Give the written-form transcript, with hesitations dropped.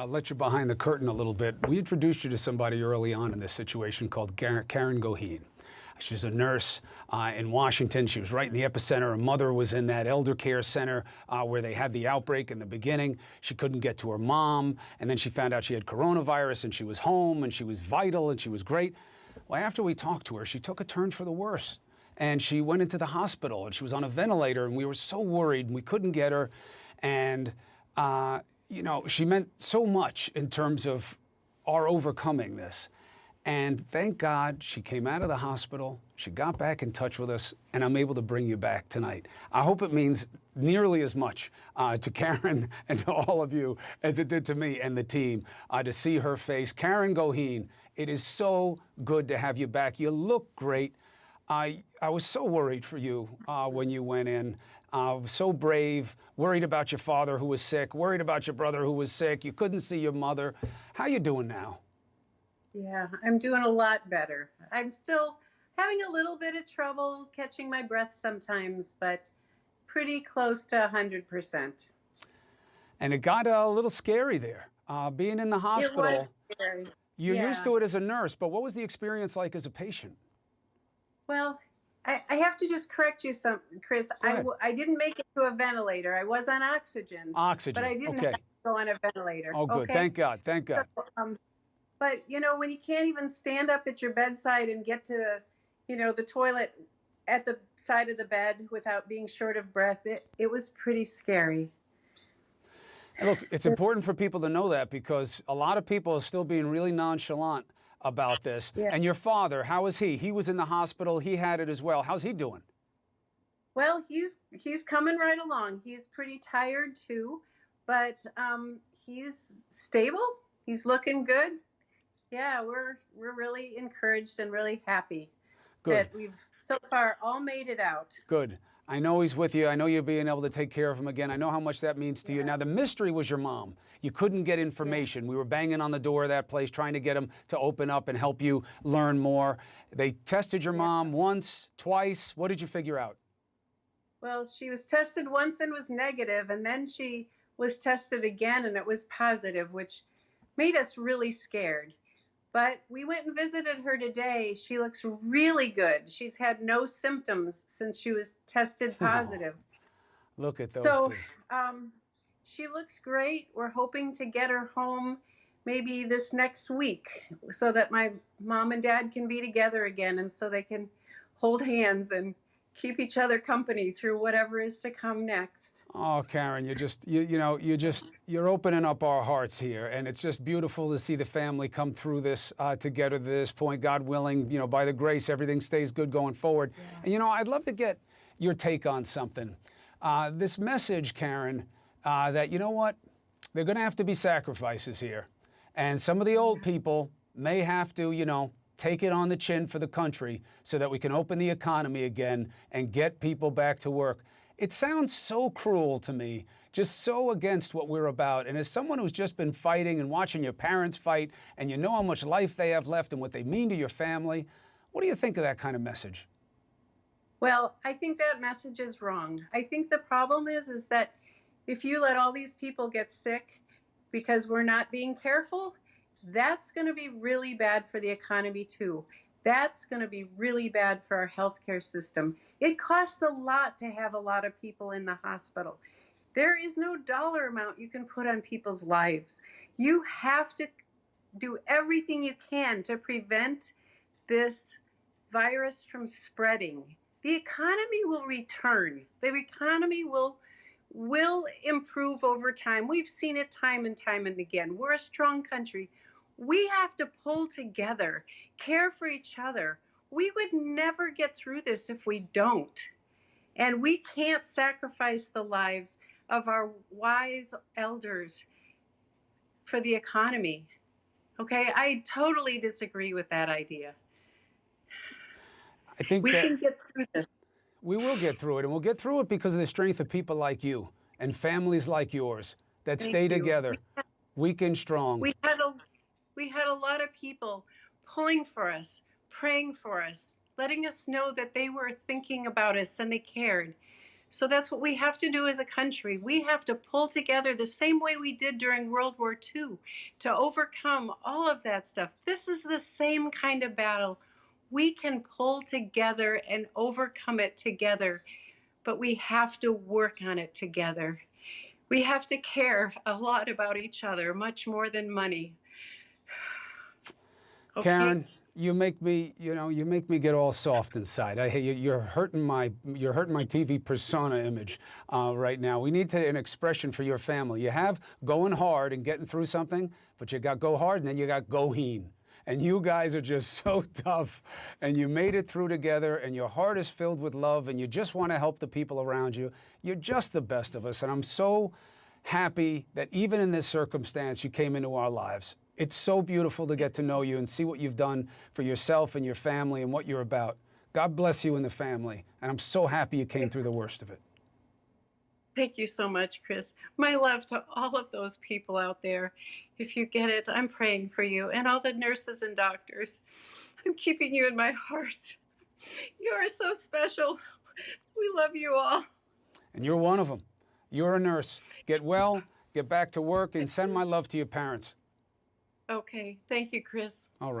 let you behind the curtain a little bit. We introduced you to somebody early on in this situation called Karen Goheen. She's a nurse in Washington. She was right in the epicenter. Her mother was in that elder care center where they had the outbreak in the beginning. She couldn't get to her mom, and then she found out she had coronavirus, and she was home, and she was vital, and she was great. Well, after we talked to her, she took a turn for the worse, and she went into the hospital, and she was on a ventilator, and we were so worried, and we couldn't get her, and you know, she meant so much in terms of our overcoming this. And thank God she came out of the hospital, she got back in touch with us, and I'm able to bring you back tonight. I hope it means nearly as much to Karen and to all of you as it did to me and the team to see her face. Karen Goheen, it is so good to have you back. You look great. I was so worried for you when you went in. So brave, worried about your father who was sick, worried about your brother who was sick. You couldn't see your mother. How you doing now? Yeah, I'm doing a lot better. I'm still having a little bit of trouble catching my breath sometimes, but pretty close to 100%. And it got a little scary there, being in the hospital. It was scary. You're Yeah. used to it as a nurse, but what was the experience like as a patient? Well, I have to just correct you Chris. I didn't make it to a ventilator. I was on oxygen. Oxygen, But I didn't okay. have to go on a ventilator. Oh, good. Okay? Thank God. Thank God. So, but, you know, when you can't even stand up at your bedside and get to, you know, the toilet at the side of the bed without being short of breath, it was pretty scary. And look, it's important for people to know that because a lot of people are still being really nonchalant about this. Yeah. And your father, how is he? He was in the hospital. He had it as well. How's he doing? Well, he's coming right along. He's pretty tired too, but he's stable. He's looking good. Yeah, we're really encouraged and really happy that we've so far all made it out. Good. I know he's with you. I know you're being able to take care of him again. I know how much that means to you. Now, the mystery was your mom. You couldn't get information. We were banging on the door of that place trying to get them to open up and help you learn more. They tested your mom once, twice. What did you figure out? Well, she was tested once and was negative, and then she was tested again and it was positive, which made us really scared. But we went and visited her today. She looks really good. She's had no symptoms since she was tested positive. Look at those So two. she looks great. We're hoping to get her home maybe this next week so that my mom and dad can be together again and so they can hold hands and keep each other company through whatever is to come next. Oh, Karen, you're opening up our hearts here, and it's just beautiful to see the family come through this together to this point. God willing, by the grace, everything stays good going forward. Yeah. And I'd love to get your take on something. This message, Karen, that what, they're going to have to be sacrifices here, and some of the old people may have to, take it on the chin for the country so that we can open the economy again and get people back to work. It sounds so cruel to me, just so against what we're about. And as someone who's just been fighting and watching your parents fight, and you know how much life they have left and what they mean to your family, what do you think of that kind of message? Well, I think that message is wrong. I think the problem is that if you let all these people get sick because we're not being careful, that's going to be really bad for the economy too. That's going to be really bad for our healthcare system. It costs a lot to have a lot of people in the hospital. There is no dollar amount you can put on people's lives. You have to do everything you can to prevent this virus from spreading. The economy will return. The economy will improve over time. We've seen it time and time and again. We're a strong country. We have to pull together, care for each other. We would never get through this if we don't. And we can't sacrifice the lives of our wise elders for the economy. Okay, I totally disagree with that idea. I think we can get through this. We will get through it, and we'll get through it because of the strength of people like you and families like yours that stay together, weak and strong. We had a lot of people pulling for us, praying for us, letting us know that they were thinking about us and they cared. So that's what we have to do as a country. We have to pull together the same way we did during World War II to overcome all of that stuff. This is the same kind of battle. We can pull together and overcome it together, but we have to work on it together. We have to care a lot about each other, much more than money. Okay? Karen, you make me, you make me get all soft inside. You're hurting my TV persona image right now. We need an expression for your family. You have going hard and getting through something, but you got go hard and then you got goheen. And you guys are just so tough, and you made it through together, and your heart is filled with love, and you just want to help the people around you. You're just the best of us, and I'm so happy that even in this circumstance, you came into our lives. It's so beautiful to get to know you and see what you've done for yourself and your family and what you're about. God bless you and the family, and I'm so happy you came through the worst of it. Thank you so much, Chris. My love to all of those people out there. If you get it, I'm praying for you and all the nurses and doctors. I'm keeping you in my heart. You are so special. We love you all. And you're one of them. You're a nurse. Get well, get back to work, and send my love to your parents. Okay. Thank you, Chris. All right.